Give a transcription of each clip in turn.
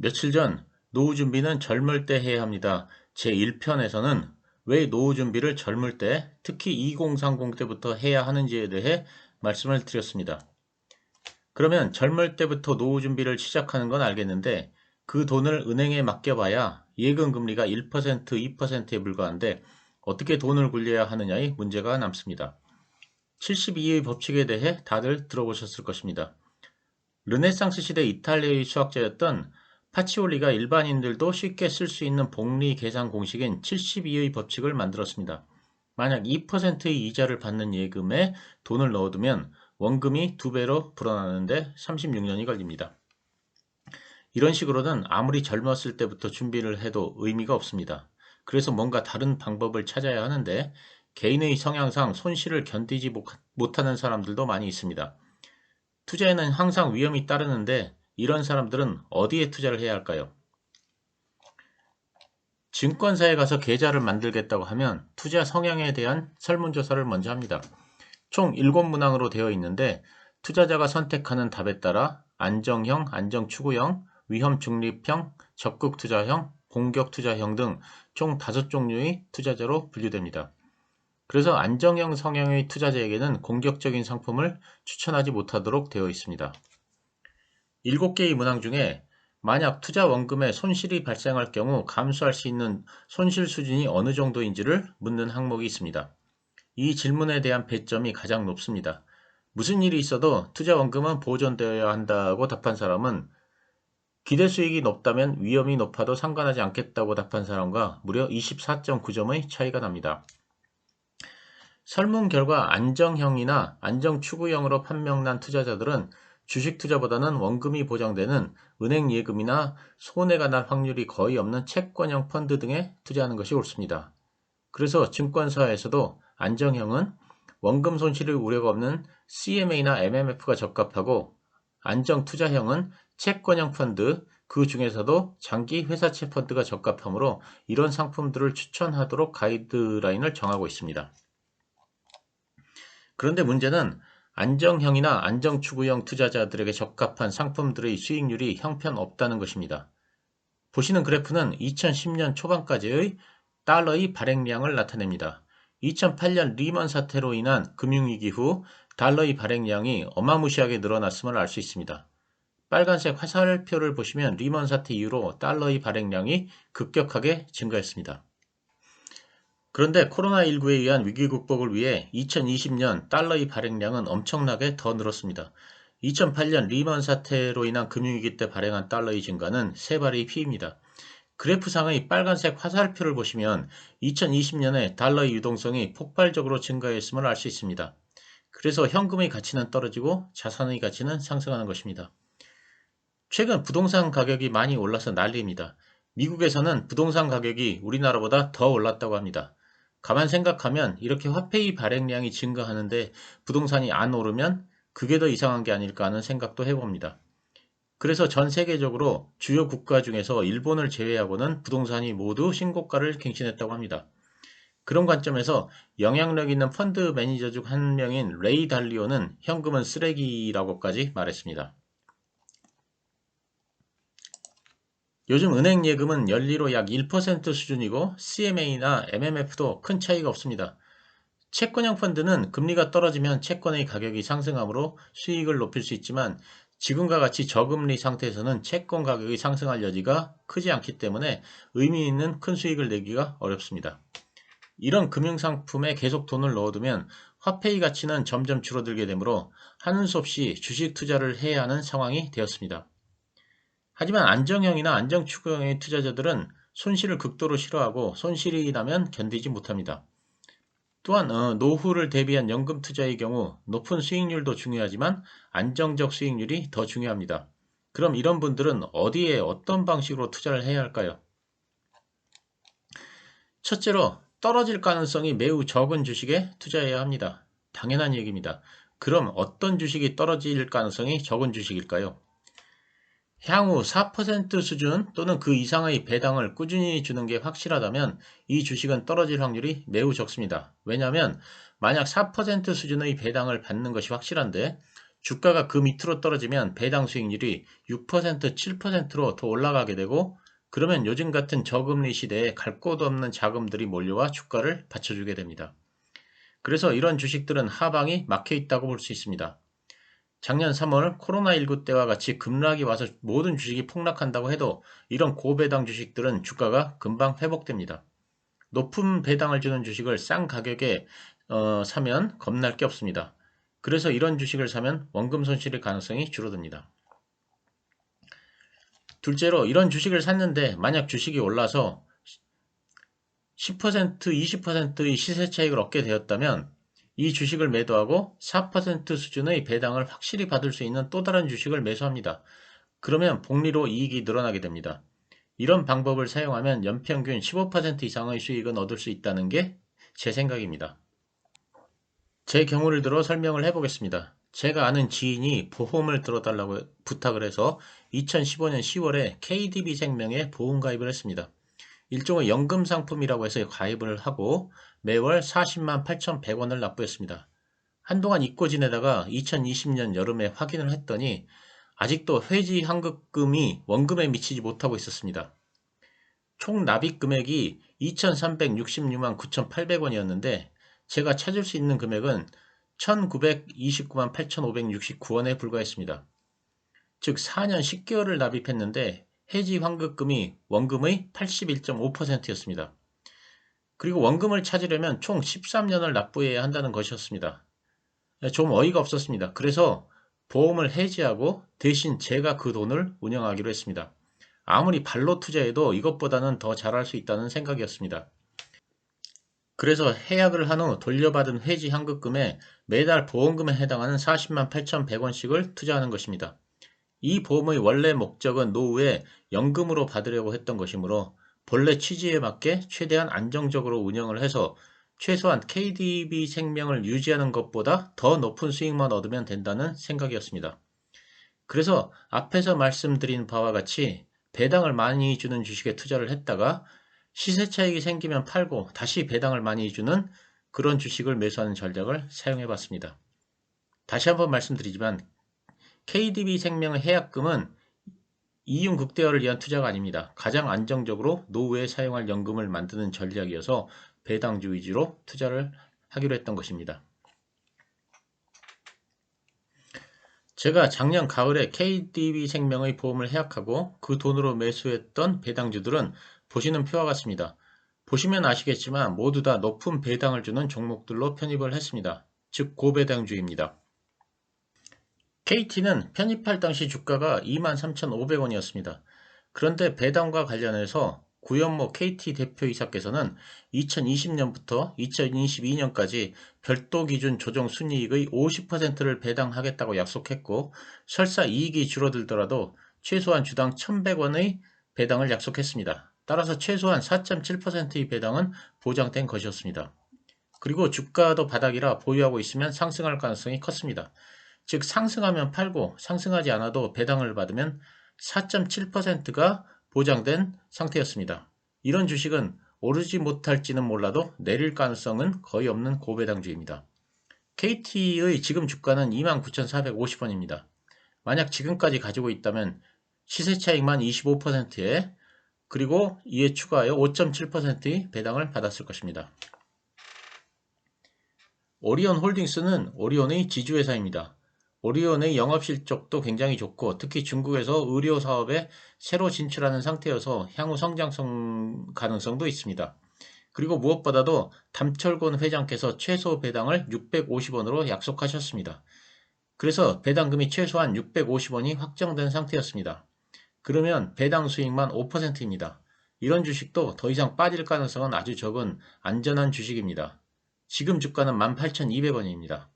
며칠 전 노후 준비는 젊을 때 해야 합니다. 제1편에서는 왜 노후 준비를 젊을 때, 특히 2030 때부터 해야 하는지에 대해 말씀을 드렸습니다. 그러면 젊을 때부터 노후 준비를 시작하는 건 알겠는데 그 돈을 은행에 맡겨봐야 예금 금리가 1%, 2%에 불과한데 어떻게 돈을 굴려야 하느냐의 문제가 남습니다. 72의 법칙에 대해 다들 들어보셨을 것입니다. 르네상스 시대 이탈리아의 수학자였던 파치올리가 일반인들도 쉽게 쓸 수 있는 복리 계산 공식인 72의 법칙을 만들었습니다. 만약 2%의 이자를 받는 예금에 돈을 넣어두면 원금이 2배로 불어나는데 36년이 걸립니다. 이런 식으로는 아무리 젊었을 때부터 준비를 해도 의미가 없습니다. 그래서 뭔가 다른 방법을 찾아야 하는데 개인의 성향상 손실을 견디지 못하는 사람들도 많이 있습니다. 투자에는 항상 위험이 따르는데 이런 사람들은 어디에 투자를 해야 할까요? 증권사에 가서 계좌를 만들겠다고 하면 투자 성향에 대한 설문조사를 먼저 합니다. 총 7문항으로 되어 있는데 투자자가 선택하는 답에 따라 안정형, 안정추구형, 위험중립형, 적극투자형, 공격투자형 등 총 5종류의 투자자로 분류됩니다. 그래서 안정형 성향의 투자자에게는 공격적인 상품을 추천하지 못하도록 되어 있습니다. 7개의 문항 중에 만약 투자 원금에 손실이 발생할 경우 감수할 수 있는 손실 수준이 어느 정도인지를 묻는 항목이 있습니다. 이 질문에 대한 배점이 가장 높습니다. 무슨 일이 있어도 투자 원금은 보존되어야 한다고 답한 사람은 기대 수익이 높다면 위험이 높아도 상관하지 않겠다고 답한 사람과 무려 24.9점의 차이가 납니다. 설문 결과 안정형이나 안정추구형으로 판명난 투자자들은 주식 투자보다는 원금이 보장되는 은행 예금이나 손해가 날 확률이 거의 없는 채권형 펀드 등에 투자하는 것이 옳습니다. 그래서 증권사에서도 안정형은 원금 손실의 우려가 없는 CMA나 MMF가 적합하고 안정투자형은 채권형 펀드, 그 중에서도 장기 회사채 펀드가 적합하므로 이런 상품들을 추천하도록 가이드라인을 정하고 있습니다. 그런데 문제는 안정형이나 안정추구형 투자자들에게 적합한 상품들의 수익률이 형편없다는 것입니다. 보시는 그래프는 2010년 초반까지의 달러의 발행량을 나타냅니다. 2008년 리먼 사태로 인한 금융위기 후 달러의 발행량이 어마무시하게 늘어났음을 알 수 있습니다. 빨간색 화살표를 보시면 리먼 사태 이후로 달러의 발행량이 급격하게 증가했습니다. 그런데 코로나19에 의한 위기 극복을 위해 2020년 달러의 발행량은 엄청나게 더 늘었습니다. 2008년 리먼 사태로 인한 금융위기 때 발행한 달러의 증가는 세 발의 피입니다. 그래프상의 빨간색 화살표를 보시면 2020년에 달러의 유동성이 폭발적으로 증가했음을 알 수 있습니다. 그래서 현금의 가치는 떨어지고 자산의 가치는 상승하는 것입니다. 최근 부동산 가격이 많이 올라서 난리입니다. 미국에서는 부동산 가격이 우리나라보다 더 올랐다고 합니다. 가만 생각하면 이렇게 화폐의 발행량이 증가하는데 부동산이 안 오르면 그게 더 이상한 게 아닐까 하는 생각도 해봅니다. 그래서 전 세계적으로 주요 국가 중에서 일본을 제외하고는 부동산이 모두 신고가를 갱신했다고 합니다. 그런 관점에서 영향력 있는 펀드 매니저 중 한 명인 레이 달리오는 현금은 쓰레기라고까지 말했습니다. 요즘 은행 예금은 연리로 약 1% 수준이고 CMA나 MMF도 큰 차이가 없습니다. 채권형 펀드는 금리가 떨어지면 채권의 가격이 상승하므로 수익을 높일 수 있지만 지금과 같이 저금리 상태에서는 채권 가격이 상승할 여지가 크지 않기 때문에 의미 있는 큰 수익을 내기가 어렵습니다. 이런 금융상품에 계속 돈을 넣어두면 화폐의 가치는 점점 줄어들게 되므로 하는 수 없이 주식 투자를 해야 하는 상황이 되었습니다. 하지만 안정형이나 안정추구형의 투자자들은 손실을 극도로 싫어하고 손실이 나면 견디지 못합니다. 또한 노후를 대비한 연금 투자의 경우 높은 수익률도 중요하지만 안정적 수익률이 더 중요합니다. 그럼 이런 분들은 어디에 어떤 방식으로 투자를 해야 할까요? 첫째로 떨어질 가능성이 매우 적은 주식에 투자해야 합니다. 당연한 얘기입니다. 그럼 어떤 주식이 떨어질 가능성이 적은 주식일까요? 향후 4% 수준 또는 그 이상의 배당을 꾸준히 주는 게 확실하다면 이 주식은 떨어질 확률이 매우 적습니다. 왜냐하면 만약 4% 수준의 배당을 받는 것이 확실한데 주가가 그 밑으로 떨어지면 배당 수익률이 6%, 7%로 더 올라가게 되고 그러면 요즘 같은 저금리 시대에 갈 곳 없는 자금들이 몰려와 주가를 받쳐주게 됩니다. 그래서 이런 주식들은 하방이 막혀 있다고 볼 수 있습니다. 작년 3월 코로나19 때와 같이 급락이 와서 모든 주식이 폭락한다고 해도 이런 고배당 주식들은 주가가 금방 회복됩니다. 높은 배당을 주는 주식을 싼 가격에 사면 겁날 게 없습니다. 그래서 이런 주식을 사면 원금 손실의 가능성이 줄어듭니다. 둘째로 이런 주식을 샀는데 만약 주식이 올라서 10%, 20%의 시세 차익을 얻게 되었다면 이 주식을 매도하고 4% 수준의 배당을 확실히 받을 수 있는 또 다른 주식을 매수합니다. 그러면 복리로 이익이 늘어나게 됩니다. 이런 방법을 사용하면 연평균 15% 이상의 수익은 얻을 수 있다는 게 제 생각입니다. 제 경우를 들어 설명을 해보겠습니다. 제가 아는 지인이 보험을 들어달라고 부탁을 해서 2015년 10월에 KDB생명에 보험가입을 했습니다. 일종의 연금 상품이라고 해서 가입을 하고 매월 40만 8,100원을 납부했습니다. 한동안 잊고 지내다가 2020년 여름에 확인을 했더니 아직도 회지 환급금이 원금에 미치지 못하고 있었습니다. 총 납입 금액이 2,366만 9,800원이었는데 제가 찾을 수 있는 금액은 1,929만 8,569원에 불과했습니다. 즉 4년 10개월을 납입했는데 해지 환급금이 원금의 81.5%였습니다. 그리고 원금을 찾으려면 총 13년을 납부해야 한다는 것이었습니다. 좀 어이가 없었습니다. 그래서 보험을 해지하고 대신 제가 그 돈을 운영하기로 했습니다. 아무리 발로 투자해도 이것보다는 더 잘할 수 있다는 생각이었습니다. 그래서 해약을 한 후 돌려받은 회지 환급금에 매달 보험금에 해당하는 40만 8,100원씩을 투자하는 것입니다. 이 보험의 원래 목적은 노후에 연금으로 받으려고 했던 것이므로 본래 취지에 맞게 최대한 안정적으로 운영을 해서 최소한 KDB 생명을 유지하는 것보다 더 높은 수익만 얻으면 된다는 생각이었습니다. 그래서 앞에서 말씀드린 바와 같이 배당을 많이 주는 주식에 투자를 했다가 시세 차익이 생기면 팔고 다시 배당을 많이 주는 그런 주식을 매수하는 전략을 사용해 봤습니다. 다시 한번 말씀드리지만 KDB 생명의 해약금은 이윤 극대화를 위한 투자가 아닙니다. 가장 안정적으로 노후에 사용할 연금을 만드는 전략이어서 배당주 위주로 투자를 하기로 했던 것입니다. 제가 작년 가을에 KDB 생명의 보험을 해약하고 그 돈으로 매수했던 배당주들은 보시는 표와 같습니다. 보시면 아시겠지만 모두 다 높은 배당을 주는 종목들로 편입을 했습니다. 즉 고배당주입니다. KT는 편입할 당시 주가가 23,500원이었습니다. 그런데 배당과 관련해서 구현모 KT 대표이사께서는 2020년부터 2022년까지 별도 기준 조정 순이익의 50%를 배당하겠다고 약속했고 설사 이익이 줄어들더라도 최소한 주당 1,100원의 배당을 약속했습니다. 따라서 최소한 4.7%의 배당은 보장된 것이었습니다. 그리고 주가도 바닥이라 보유하고 있으면 상승할 가능성이 컸습니다. 즉 상승하면 팔고 상승하지 않아도 배당을 받으면 4.7%가 보장된 상태였습니다. 이런 주식은 오르지 못할지는 몰라도 내릴 가능성은 거의 없는 고배당주입니다. KT의 지금 주가는 29,450원입니다. 만약 지금까지 가지고 있다면 시세 차익만 25%에 그리고 이에 추가하여 5.7%의 배당을 받았을 것입니다. 오리온 홀딩스는 오리온의 지주회사입니다. 오리온의 영업실적도 굉장히 좋고 특히 중국에서 의료 사업에 새로 진출하는 상태여서 향후 성장성 가능성도 있습니다. 그리고 무엇보다도 담철곤 회장께서 최소 배당을 650원으로 약속하셨습니다. 그래서 배당금이 최소한 650원이 확정된 상태였습니다. 그러면 배당 수익만 5%입니다. 이런 주식도 더 이상 빠질 가능성은 아주 적은 안전한 주식입니다. 지금 주가는 18,200원입니다.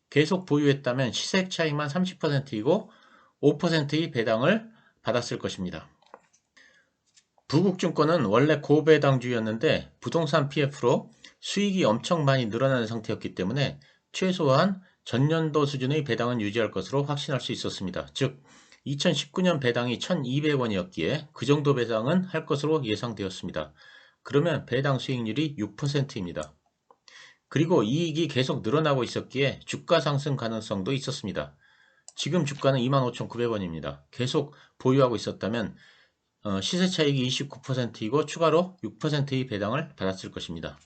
계속 보유했다면 시세 차익만 30%이고 5%의 배당을 받았을 것입니다. 부국증권은 원래 고배당주였는데 부동산 PF로 수익이 엄청 많이 늘어나는 상태였기 때문에 최소한 전년도 수준의 배당은 유지할 것으로 확신할 수 있었습니다. 즉 2019년 배당이 1,200원이었기에 그 정도 배당은 할 것으로 예상되었습니다. 그러면 배당 수익률이 6%입니다. 그리고 이익이 계속 늘어나고 있었기에 주가 상승 가능성도 있었습니다. 지금 주가는 25,900원입니다. 계속 보유하고 있었다면 시세 차익이 29%이고 추가로 6%의 배당을 받았을 것입니다.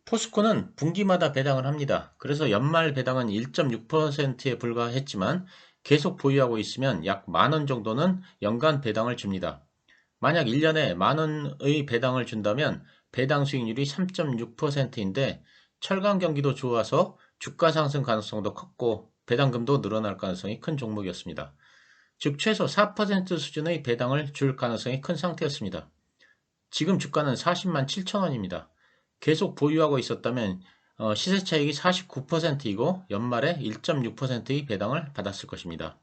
포스코는 분기마다 배당을 합니다. 그래서 연말 배당은 1.6%에 불과했지만 계속 보유하고 있으면 약 만원 정도는 연간 배당을 줍니다. 만약 1년에 만원의 배당을 준다면 배당 수익률이 3.6%인데 철강 경기도 좋아서 주가 상승 가능성도 컸고 배당금도 늘어날 가능성이 큰 종목이었습니다. 즉 최소 4% 수준의 배당을 줄 가능성이 큰 상태였습니다. 지금 주가는 40만 7천 원입니다. 계속 보유하고 있었다면 시세 차익이 49%이고 연말에 1.6%의 배당을 받았을 것입니다.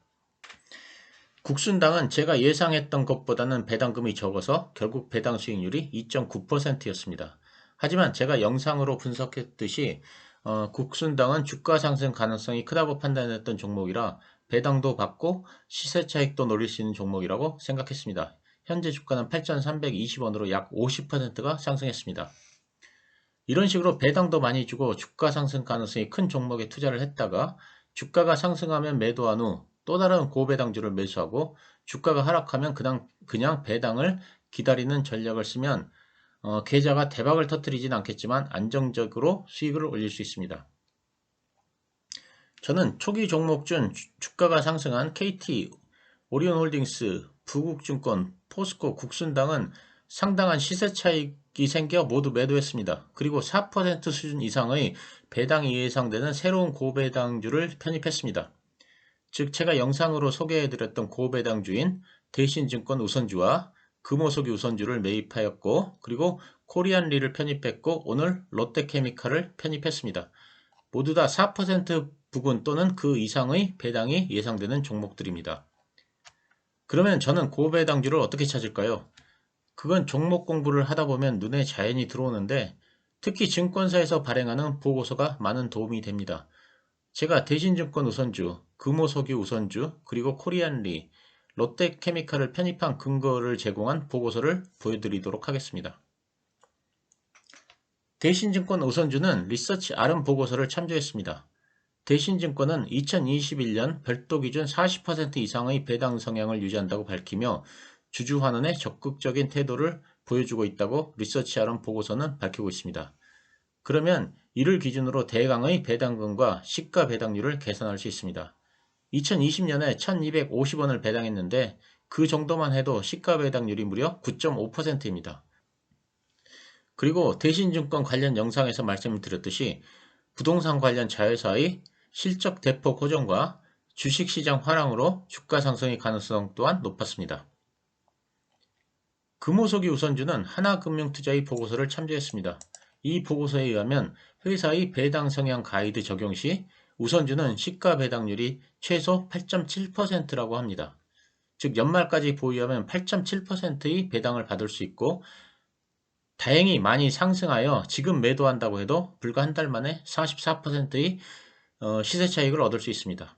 국순당은 제가 예상했던 것보다는 배당금이 적어서 결국 배당 수익률이 2.9%였습니다. 하지만 제가 영상으로 분석했듯이 국순당은 주가 상승 가능성이 크다고 판단했던 종목이라 배당도 받고 시세 차익도 노릴 수 있는 종목이라고 생각했습니다. 현재 주가는 8,320원으로 약 50%가 상승했습니다. 이런 식으로 배당도 많이 주고 주가 상승 가능성이 큰 종목에 투자를 했다가 주가가 상승하면 매도한 후 또 다른 고배당주를 매수하고 주가가 하락하면 그냥 배당을 기다리는 전략을 쓰면 계좌가 대박을 터뜨리진 않겠지만 안정적으로 수익을 올릴 수 있습니다. 저는 초기 종목 중 주가가 상승한 KT, 오리온홀딩스, 부국증권, 포스코, 국순당은 상당한 시세 차익이 생겨 모두 매도했습니다. 그리고 4% 수준 이상의 배당이 예상되는 새로운 고배당주를 편입했습니다. 즉 제가 영상으로 소개해드렸던 고배당주인 대신증권 우선주와 금호석유 우선주를 매입하였고 그리고 코리안리를 편입했고 오늘 롯데케미칼을 편입했습니다. 모두 다 4% 부근 또는 그 이상의 배당이 예상되는 종목들입니다. 그러면 저는 고배당주를 어떻게 찾을까요? 그건 종목 공부를 하다 보면 눈에 자연히 들어오는데 특히 증권사에서 발행하는 보고서가 많은 도움이 됩니다. 제가 대신증권 우선주, 금호석유 우선주, 그리고 코리안리, 롯데케미칼을 편입한 근거를 제공한 보고서를 보여드리도록 하겠습니다. 대신증권 우선주는 리서치 RM 보고서를 참조했습니다. 대신증권은 2021년 별도 기준 40% 이상의 배당 성향을 유지한다고 밝히며 주주환원에 적극적인 태도를 보여주고 있다고 리서치 RM 보고서는 밝히고 있습니다. 그러면 이를 기준으로 대강의 배당금과 시가 배당률을 계산할 수 있습니다. 2020년에 1250원을 배당했는데 그 정도만 해도 시가 배당률이 무려 9.5%입니다. 그리고 대신증권 관련 영상에서 말씀드렸듯이 부동산 관련 자회사의 실적 대폭 호전과 주식시장 화랑으로 주가 상승의 가능성 또한 높았습니다. 금호석유 우선주는 하나금융투자의 보고서를 참조했습니다. 이 보고서에 의하면 회사의 배당 성향 가이드 적용 시 우선주는 시가 배당률이 최소 8.7%라고 합니다. 즉 연말까지 보유하면 8.7%의 배당을 받을 수 있고 다행히 많이 상승하여 지금 매도한다고 해도 불과 한 달 만에 44%의 시세 차익을 얻을 수 있습니다.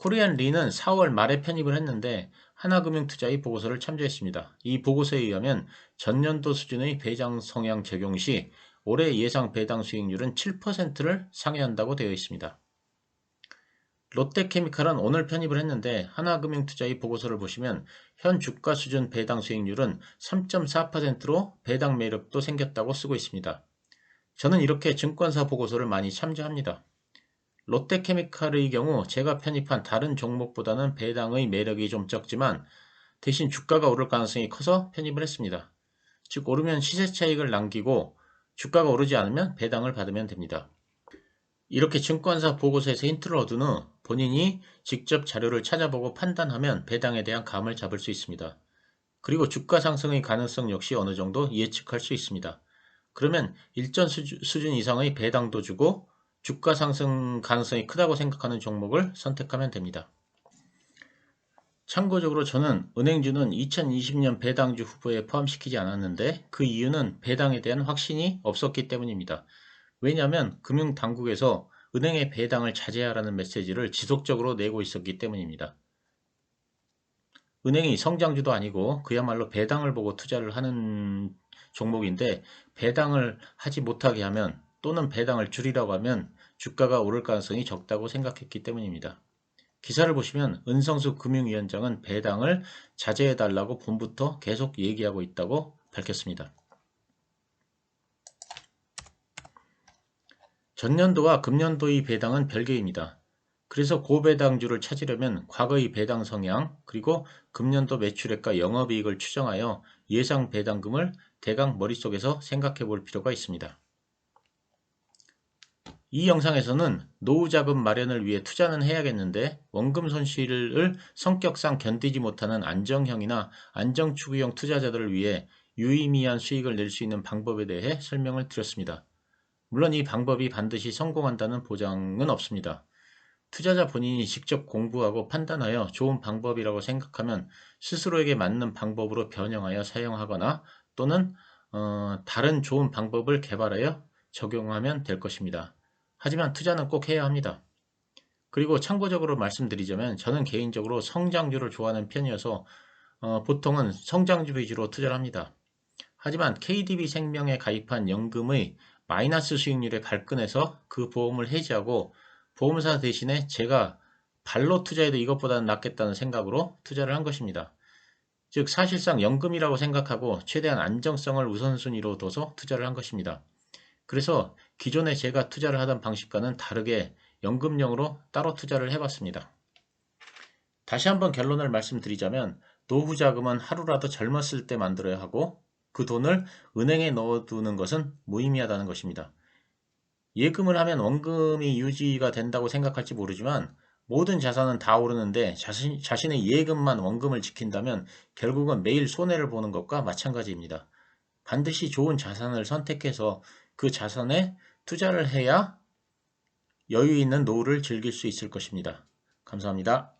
코리안리는 4월 말에 편입을 했는데 하나금융투자의 보고서를 참조했습니다. 이 보고서에 의하면 전년도 수준의 배당 성향 적용 시 올해 예상 배당 수익률은 7%를 상회한다고 되어 있습니다. 롯데케미칼은 오늘 편입을 했는데 하나금융투자의 보고서를 보시면 현 주가 수준 배당 수익률은 3.4%로 배당 매력도 생겼다고 쓰고 있습니다. 저는 이렇게 증권사 보고서를 많이 참조합니다. 롯데케미칼의 경우 제가 편입한 다른 종목보다는 배당의 매력이 좀 적지만 대신 주가가 오를 가능성이 커서 편입을 했습니다. 즉 오르면 시세 차익을 남기고 주가가 오르지 않으면 배당을 받으면 됩니다. 이렇게 증권사 보고서에서 힌트를 얻은 후 본인이 직접 자료를 찾아보고 판단하면 배당에 대한 감을 잡을 수 있습니다. 그리고 주가 상승의 가능성 역시 어느 정도 예측할 수 있습니다. 그러면 일정 수준 이상의 배당도 주고 주가 상승 가능성이 크다고 생각하는 종목을 선택하면 됩니다. 참고적으로 저는 은행주는 2020년 배당주 후보에 포함시키지 않았는데 그 이유는 배당에 대한 확신이 없었기 때문입니다. 왜냐하면 금융당국에서 은행의 배당을 자제하라는 메시지를 지속적으로 내고 있었기 때문입니다. 은행이 성장주도 아니고 그야말로 배당을 보고 투자를 하는 종목인데 배당을 하지 못하게 하면 또는 배당을 줄이라고 하면 주가가 오를 가능성이 적다고 생각했기 때문입니다. 기사를 보시면 은성수 금융위원장은 배당을 자제해달라고 봄부터 계속 얘기하고 있다고 밝혔습니다. 전년도와 금년도의 배당은 별개입니다. 그래서 고배당주를 찾으려면 과거의 배당 성향 그리고 금년도 매출액과 영업이익을 추정하여 예상 배당금을 대강 머릿속에서 생각해 볼 필요가 있습니다. 이 영상에서는 노후자금 마련을 위해 투자는 해야겠는데 원금 손실을 성격상 견디지 못하는 안정형이나 안정추구형 투자자들을 위해 유의미한 수익을 낼 수 있는 방법에 대해 설명을 드렸습니다. 물론 이 방법이 반드시 성공한다는 보장은 없습니다. 투자자 본인이 직접 공부하고 판단하여 좋은 방법이라고 생각하면 스스로에게 맞는 방법으로 변형하여 사용하거나 또는 다른 좋은 방법을 개발하여 적용하면 될 것입니다. 하지만 투자는 꼭 해야 합니다. 그리고 참고적으로 말씀드리자면 저는 개인적으로 성장주를 좋아하는 편이어서 보통은 성장주 위주로 투자를 합니다. 하지만 KDB 생명에 가입한 연금의 마이너스 수익률에 발끈해서 그 보험을 해지하고 보험사 대신에 제가 발로 투자해도 이것보다는 낫겠다는 생각으로 투자를 한 것입니다. 즉 사실상 연금이라고 생각하고 최대한 안정성을 우선순위로 둬서 투자를 한 것입니다. 그래서 기존에 제가 투자를 하던 방식과는 다르게 연금형으로 따로 투자를 해봤습니다. 다시 한번 결론을 말씀드리자면 노후 자금은 하루라도 젊었을 때 만들어야 하고 그 돈을 은행에 넣어두는 것은 무의미하다는 것입니다. 예금을 하면 원금이 유지가 된다고 생각할지 모르지만 모든 자산은 다 오르는데 자신의 예금만 원금을 지킨다면 결국은 매일 손해를 보는 것과 마찬가지입니다. 반드시 좋은 자산을 선택해서 그 자산에 투자를 해야 여유 있는 노후를 즐길 수 있을 것입니다. 감사합니다.